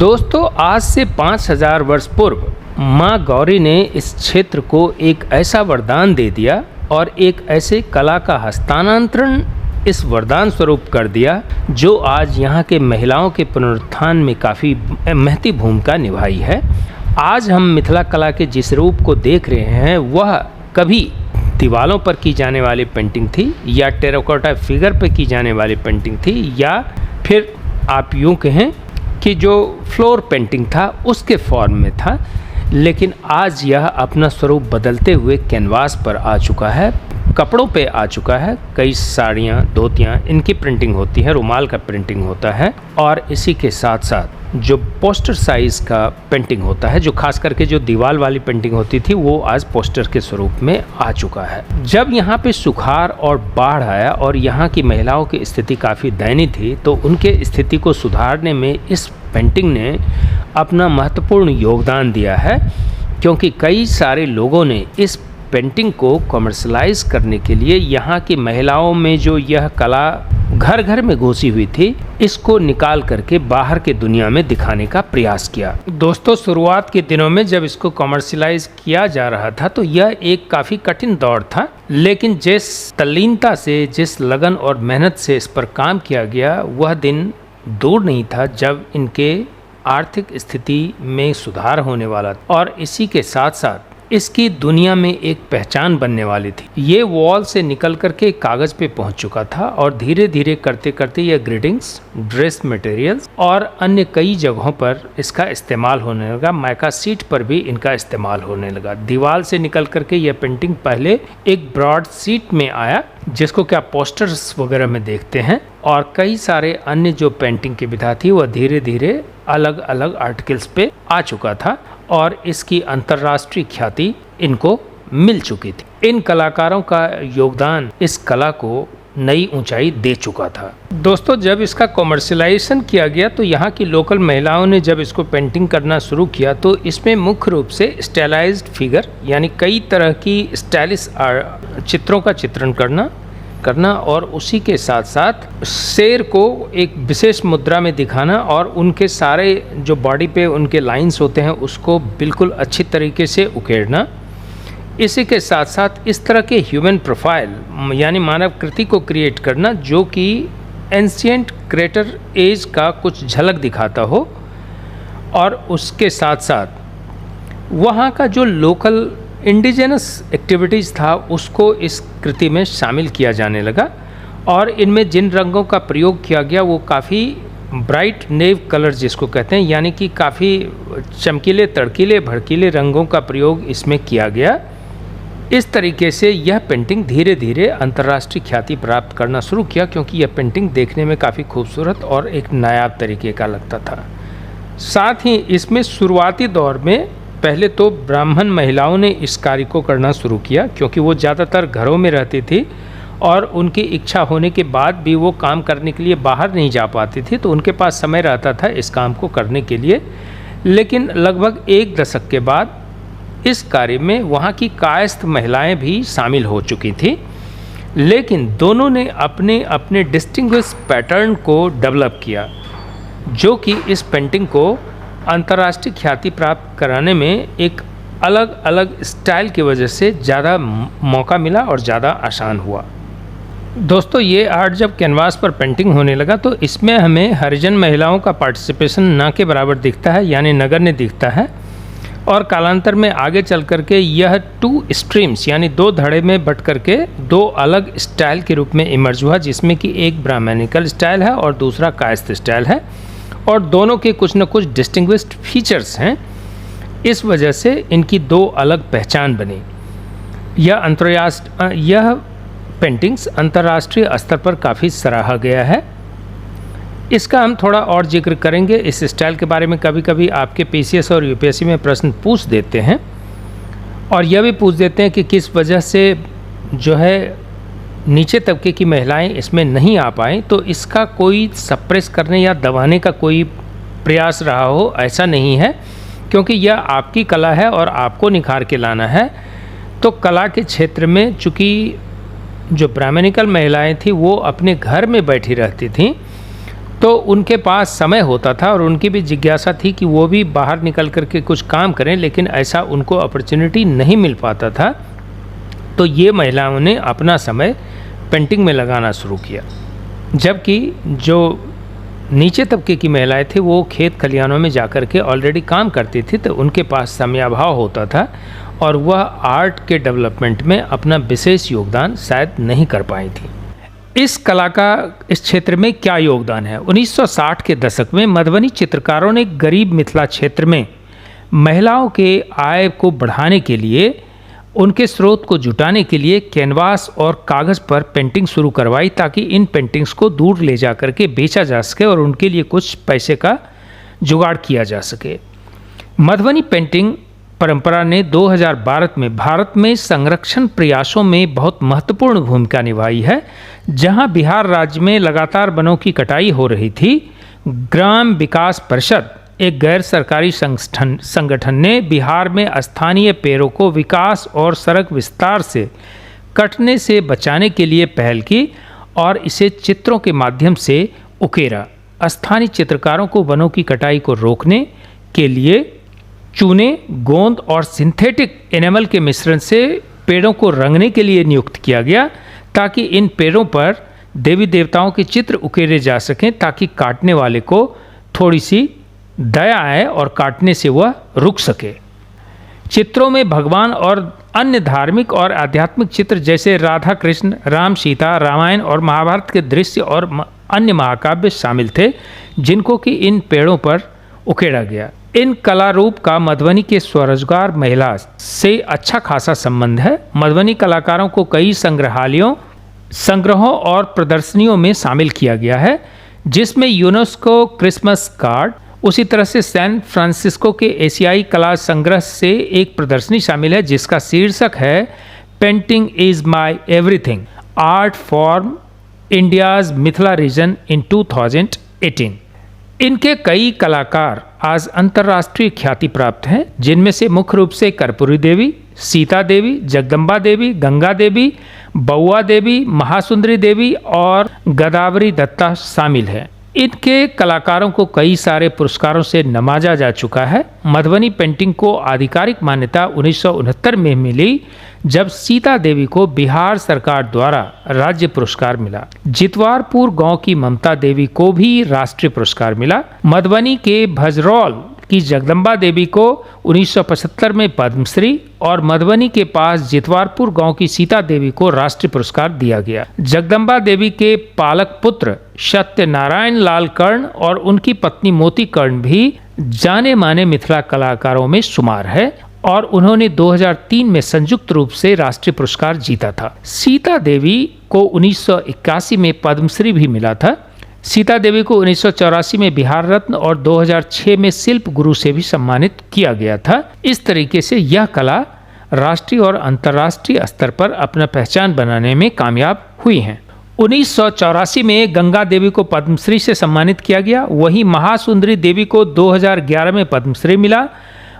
दोस्तों, आज से 5000 वर्ष पूर्व माँ गौरी ने इस क्षेत्र को एक ऐसा वरदान दे दिया और एक ऐसे कला का हस्तांतरण इस वरदान स्वरूप कर दिया जो आज यहाँ के महिलाओं के पुनरुत्थान में काफ़ी महती भूमिका निभाई है। आज हम मिथिला कला के जिस रूप को देख रहे हैं वह कभी दीवारों पर की जाने वाली पेंटिंग थी या टेराकोटा फिगर पर की जाने वाली पेंटिंग थी या फिर आप यूँ कहें कि जो फ्लोर पेंटिंग था उसके फॉर्म में था, लेकिन आज यह अपना स्वरूप बदलते हुए कैनवास पर आ चुका है, कपड़ों पे आ चुका है। कई साड़ियाँ, धोतियाँ, इनकी प्रिंटिंग होती है, रुमाल का प्रिंटिंग होता है और इसी के साथ साथ जो पोस्टर साइज़ का पेंटिंग होता है, जो खास करके जो दीवार वाली पेंटिंग होती थी वो आज पोस्टर के स्वरूप में आ चुका है। जब यहाँ पे सुखाड़ और बाढ़ आया और यहाँ की महिलाओं की स्थिति काफ़ी दयनीय थी तो उनके स्थिति को सुधारने में इस पेंटिंग ने अपना महत्वपूर्ण योगदान दिया है, क्योंकि कई सारे लोगों ने इस पेंटिंग को कमर्शलाइज करने के लिए यहाँ की महिलाओं में जो यह कला घर घर में घुसी हुई थी इसको निकाल करके बाहर के दुनिया में दिखाने का प्रयास किया। दोस्तों, शुरुआत के दिनों में जब इसको कमर्शलाइज किया जा रहा था तो यह एक काफ़ी कठिन दौर था, लेकिन जिस तल्लीनता से, जिस लगन और मेहनत से इस पर काम किया गया वह दिन दूर नहीं था जब इनके आर्थिक स्थिति में सुधार होने वाला था और इसी के साथ साथ इसकी दुनिया में एक पहचान बनने वाली थी। ये वॉल से निकल करके कागज़ पे पहुंच चुका था और धीरे धीरे करते करते यह ग्रीटिंग्स, ड्रेस मटेरियल्स और अन्य कई जगहों पर इसका इस्तेमाल होने लगा। माइका सीट पर भी इनका इस्तेमाल होने लगा। दीवार से निकल करके यह पेंटिंग पहले एक ब्रॉड सीट में आया जिसको क्या पोस्टर्स वगैरह में देखते हैं, और कई सारे अन्य जो पेंटिंग की विधा थी वह धीरे धीरे अलग अलग आर्टिकल्स पे आ चुका था और इसकी अंतर्राष्ट्रीय ख्याति इनको मिल चुकी थी। इन कलाकारों का योगदान इस कला को नई ऊंचाई दे चुका था। दोस्तों, जब इसका कमर्शलाइजेशन किया गया तो यहाँ की लोकल महिलाओं ने जब इसको पेंटिंग करना शुरू किया तो इसमें मुख्य रूप से स्टाइलाइज्ड फिगर यानी कई तरह की स्टाइलिश चित्रों का चित्रण करना और उसी के साथ साथ शेर को एक विशेष मुद्रा में दिखाना और उनके सारे जो बॉडी पे उनके लाइंस होते हैं उसको बिल्कुल अच्छी तरीके से उकेरना। इसी के साथ साथ इस तरह के ह्यूमन प्रोफाइल यानी मानव कृति को क्रिएट करना जो कि एंशिएंट क्रेटर एज का कुछ झलक दिखाता हो, और उसके साथ साथ वहाँ का जो लोकल इंडिजिनस एक्टिविटीज़ था उसको इस कृति में शामिल किया जाने लगा और इनमें जिन रंगों का प्रयोग किया गया वो काफ़ी ब्राइट नेव कलर जिसको कहते हैं, यानी कि काफ़ी चमकीले, तड़कीले, भड़कीले रंगों का प्रयोग इसमें किया गया। इस तरीके से यह पेंटिंग धीरे धीरे अंतर्राष्ट्रीय ख्याति प्राप्त करना शुरू किया, क्योंकि यह पेंटिंग देखने में काफ़ी खूबसूरत और एक नायाब तरीके का लगता था। साथ ही इसमें शुरुआती दौर में पहले तो ब्राह्मण महिलाओं ने इस कार्य को करना शुरू किया, क्योंकि वो ज़्यादातर घरों में रहती थी और उनकी इच्छा होने के बाद भी वो काम करने के लिए बाहर नहीं जा पाती थी, तो उनके पास समय रहता था इस काम को करने के लिए। लेकिन लगभग एक दशक के बाद इस कार्य में वहाँ की कायस्थ महिलाएं भी शामिल हो चुकी थी, लेकिन दोनों ने अपने अपने डिस्टिंग्विश पैटर्न को डेवलप किया जो कि इस पेंटिंग को अंतर्राष्ट्रीय ख्याति प्राप्त कराने में एक अलग अलग स्टाइल की वजह से ज़्यादा मौका मिला और ज़्यादा आसान हुआ। दोस्तों, ये आर्ट जब कैनवास पर पेंटिंग होने लगा तो इसमें हमें हरिजन महिलाओं का पार्टिसिपेशन ना के बराबर दिखता है, यानी नगण्य दिखता है, और कालांतर में आगे चल करके यह 2 स्ट्रीम्स यानी 2 धड़े में बट करके 2 अलग स्टाइल के रूप में इमर्ज हुआ, जिसमें कि एक ब्राह्मणिकल स्टाइल है और दूसरा कायस्थ स्टाइल है, और दोनों के कुछ न कुछ डिस्टिंग्विश्ड फीचर्स हैं। इस वजह से इनकी 2 अलग पहचान बनी। यह पेंटिंग्स अंतर्राष्ट्रीय स्तर पर काफ़ी सराहा गया है। इसका हम थोड़ा और जिक्र करेंगे। इस स्टाइल के बारे में कभी कभी आपके पीसीएस और यूपीएससी में प्रश्न पूछ देते हैं और यह भी पूछ देते हैं कि किस वजह से जो है नीचे तबके की महिलाएं इसमें नहीं आ पाएँ। तो इसका कोई सप्रेस करने या दबाने का कोई प्रयास रहा हो ऐसा नहीं है, क्योंकि यह आपकी कला है और आपको निखार के लाना है। तो कला के क्षेत्र में चूँकि जो ब्राह्मणिकल महिलाएं थी वो अपने घर में बैठी रहती थीं, तो उनके पास समय होता था और उनकी भी जिज्ञासा थी कि वो भी बाहर निकल करके कुछ काम करें, लेकिन ऐसा उनको अपॉर्चुनिटी नहीं मिल पाता था। तो ये महिलाओं ने अपना समय पेंटिंग में लगाना शुरू किया, जबकि जो नीचे तबके की महिलाएं थी वो खेत खलिहानों में जाकर के ऑलरेडी काम करती थी, तो उनके पास समयाभाव होता था और वह आर्ट के डेवलपमेंट में अपना विशेष योगदान शायद नहीं कर पाई थी। इस कला का इस क्षेत्र में क्या योगदान है? 1960 के दशक में मधुबनी चित्रकारों ने गरीब मिथिला क्षेत्र में महिलाओं के आय को बढ़ाने के लिए, उनके स्रोत को जुटाने के लिए कैनवास और कागज़ पर पेंटिंग शुरू करवाई, ताकि इन पेंटिंग्स को दूर ले जा कर के बेचा जा सके और उनके लिए कुछ पैसे का जुगाड़ किया जा सके। मधुबनी पेंटिंग परंपरा ने 2012 में भारत में संरक्षण प्रयासों में बहुत महत्वपूर्ण भूमिका निभाई है। जहां बिहार राज्य में लगातार वनों की कटाई हो रही थी, ग्राम विकास परिषद, एक गैर सरकारी संगठन ने बिहार में स्थानीय पेड़ों को विकास और सड़क विस्तार से कटने से बचाने के लिए पहल की और इसे चित्रों के माध्यम से उकेरा। स्थानीय चित्रकारों को वनों की कटाई को रोकने के लिए चूने, गोंद और सिंथेटिक एनिमल के मिश्रण से पेड़ों को रंगने के लिए नियुक्त किया गया, ताकि इन पेड़ों पर देवी देवताओं के चित्र उकेरे जा सकें, ताकि काटने वाले को थोड़ी सी दया आए और काटने से वह रुक सके। चित्रों में भगवान और अन्य धार्मिक और आध्यात्मिक चित्र जैसे राधा कृष्ण, राम सीता, रामायण और महाभारत के दृश्य और अन्य महाकाव्य शामिल थे, जिनको कि इन पेड़ों पर उकेरा गया। इन कला रूप का मधुबनी के स्वरोजगार महिला से अच्छा खासा संबंध है। मधुबनी कलाकारों को कई संग्रहों और प्रदर्शनियों में शामिल किया गया है, जिसमें यूनेस्को क्रिसमस कार्ड, उसी तरह से सैन फ्रांसिस्को के एशियाई कला संग्रह से एक प्रदर्शनी शामिल है जिसका शीर्षक है painting is my everything, art form India's Mithila region in 2018। इनके कई कलाकार आज अंतर्राष्ट्रीय ख्याति प्राप्त हैं, जिनमें से मुख्य रूप से कर्पूरी देवी, सीता देवी, जगदम्बा देवी, गंगा देवी, बउआ देवी, महासुंदरी देवी और गोदावरी दत्ता शामिल हैं। इनके कलाकारों को कई सारे पुरस्कारों से नवाजा जा चुका है। मधुबनी पेंटिंग को आधिकारिक मान्यता 1969 में मिली, जब सीता देवी को बिहार सरकार द्वारा राज्य पुरस्कार मिला। जितवारपुर गांव की ममता देवी को भी राष्ट्रीय पुरस्कार मिला। मधुबनी के भजरौल की जगदम्बा देवी को 1975 में पद्मश्री और मधुबनी के पास जितवारपुर गांव की सीता देवी को राष्ट्रीय पुरस्कार दिया गया। जगदम्बा देवी के पालक पुत्र सत्यनारायण लाल कर्ण और उनकी पत्नी मोती कर्ण भी जाने माने मिथिला कलाकारों में शुमार है और उन्होंने 2003 में संयुक्त रूप से राष्ट्रीय पुरस्कार जीता था। सीता देवी को 1981 में पद्मश्री भी मिला था। सीता देवी को 1984 में बिहार रत्न और 2006 में शिल्प गुरु से भी सम्मानित किया गया था। इस तरीके से यह कला राष्ट्रीय और अंतर्राष्ट्रीय स्तर पर अपना पहचान बनाने में कामयाब हुई हैं। 1984 में गंगा देवी को पद्मश्री से सम्मानित किया गया। वहीं महासुंदरी देवी को 2011 में पद्मश्री मिला।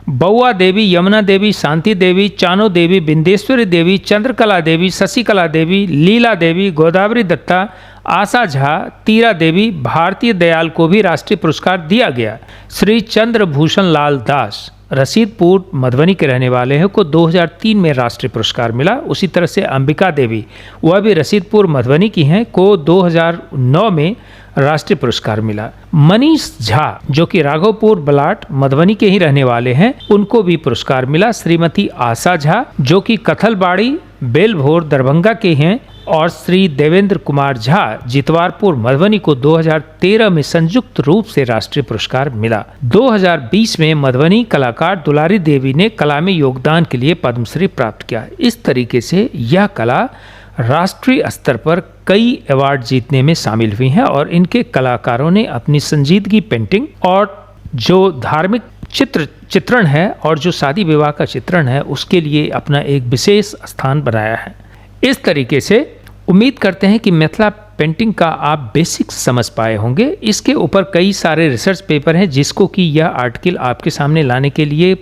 बउआ देवी, यमुना देवी, शांति देवी, चानो देवी, बिंदेश्वरी देवी, चंद्रकला देवी, शशिकला देवी, लीला देवी, गोदावरी दत्ता, आशा झा, तीरा देवी, भारतीय दयाल को भी राष्ट्रीय पुरस्कार दिया गया। श्री चंद्रभूषण लाल दास रसीदपुर मधुबनी के रहने वाले हैं, को 2003 में राष्ट्रीय पुरस्कार मिला। उसी तरह से अंबिका देवी, वह भी रसीदपुर मधुबनी की हैं, को 2009 में राष्ट्रीय पुरस्कार मिला। मनीष झा जो कि राघवपुर बलाट मधुबनी के ही रहने वाले हैं, उनको भी पुरस्कार मिला। श्रीमती आशा झा जो कि कथलबाड़ी बेलभोर दरभंगा के हैं और श्री देवेंद्र कुमार झा जितवारपुर मधुबनी को 2013 में संयुक्त रूप से राष्ट्रीय पुरस्कार मिला। 2020 में मधुबनी कलाकार दुलारी देवी ने कला में योगदान के लिए पद्मश्री प्राप्त किया। इस तरीके से यह कला राष्ट्रीय स्तर पर कई अवार्ड जीतने में शामिल हुई हैं और इनके कलाकारों ने अपनी संजीदगी पेंटिंग और जो धार्मिक चित्रण है और जो शादी विवाह का चित्रण है उसके लिए अपना एक विशेष स्थान बनाया है। इस तरीके से उम्मीद करते हैं कि मिथिला पेंटिंग का आप बेसिक्स समझ पाए होंगे। इसके ऊपर कई सारे रिसर्च पेपर हैं जिसको कि यह आर्टिकल आपके सामने लाने के लिए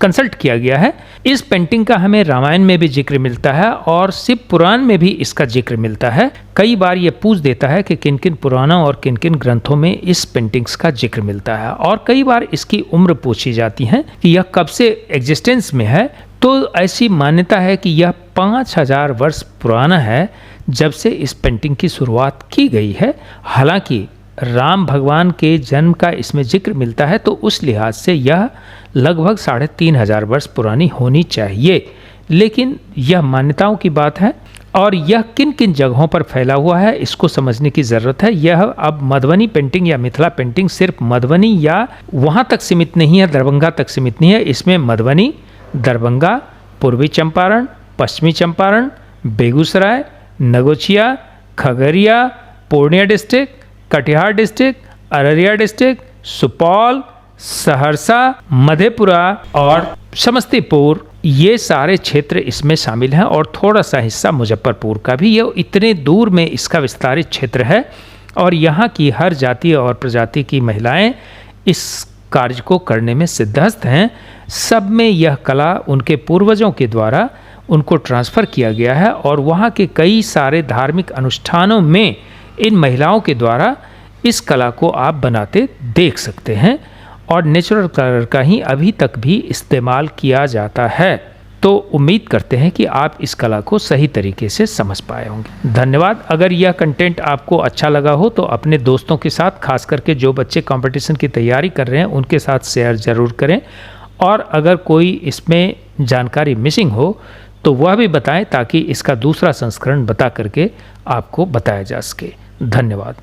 कंसल्ट किया गया है। इस पेंटिंग का हमें रामायण में भी जिक्र मिलता है और शिव पुराण में भी इसका जिक्र मिलता है। कई बार ये पूछ देता है कि किन किन पुराणों और किन किन ग्रंथों में इस पेंटिंग्स का जिक्र मिलता है, और कई बार इसकी उम्र पूछी जाती है कि यह कब से एग्जिस्टेंस में है। तो ऐसी मान्यता है कि यह 5000 वर्ष पुराना है जब से इस पेंटिंग की शुरुआत की गई है। हालांकि राम भगवान के जन्म का इसमें जिक्र मिलता है, तो उस लिहाज से यह लगभग 3500 वर्ष पुरानी होनी चाहिए। लेकिन यह मान्यताओं की बात है, और यह किन किन जगहों पर फैला हुआ है इसको समझने की ज़रूरत है। यह अब मधुबनी पेंटिंग या मिथिला पेंटिंग सिर्फ मधुबनी या वहाँ तक सीमित नहीं है, दरभंगा तक सीमित नहीं है। इसमें मधुबनी, दरभंगा, पूर्वी चंपारण, पश्चिमी चंपारण, बेगूसराय, नगोचिया, Khagaria, Purnia district, Katihar district, Araria district, Supaul, Saharsa, Madhepura और समस्तीपुर, ये सारे क्षेत्र इसमें शामिल हैं, और थोड़ा सा हिस्सा मुजफ्फरपुर का भी। ये इतने दूर में इसका विस्तारित क्षेत्र है, और यहाँ की हर जाति और प्रजाति की महिलाएं इस कार्य को करने में सिद्धहस्त हैं। सब में यह कला उनके पूर्वजों के द्वारा उनको ट्रांसफ़र किया गया है, और वहाँ के कई सारे धार्मिक अनुष्ठानों में इन महिलाओं के द्वारा इस कला को आप बनाते देख सकते हैं, और नेचुरल कलर का ही अभी तक भी इस्तेमाल किया जाता है। तो उम्मीद करते हैं कि आप इस कला को सही तरीके से समझ पाए होंगे। धन्यवाद। अगर यह कंटेंट आपको अच्छा लगा हो तो अपने दोस्तों के साथ, खास करके जो बच्चे कंपटीशन की तैयारी कर रहे हैं, उनके साथ शेयर ज़रूर करें, और अगर कोई इसमें जानकारी मिसिंग हो तो वह भी बताएं, ताकि इसका दूसरा संस्करण बता करके आपको बताया जा सके। धन्यवाद।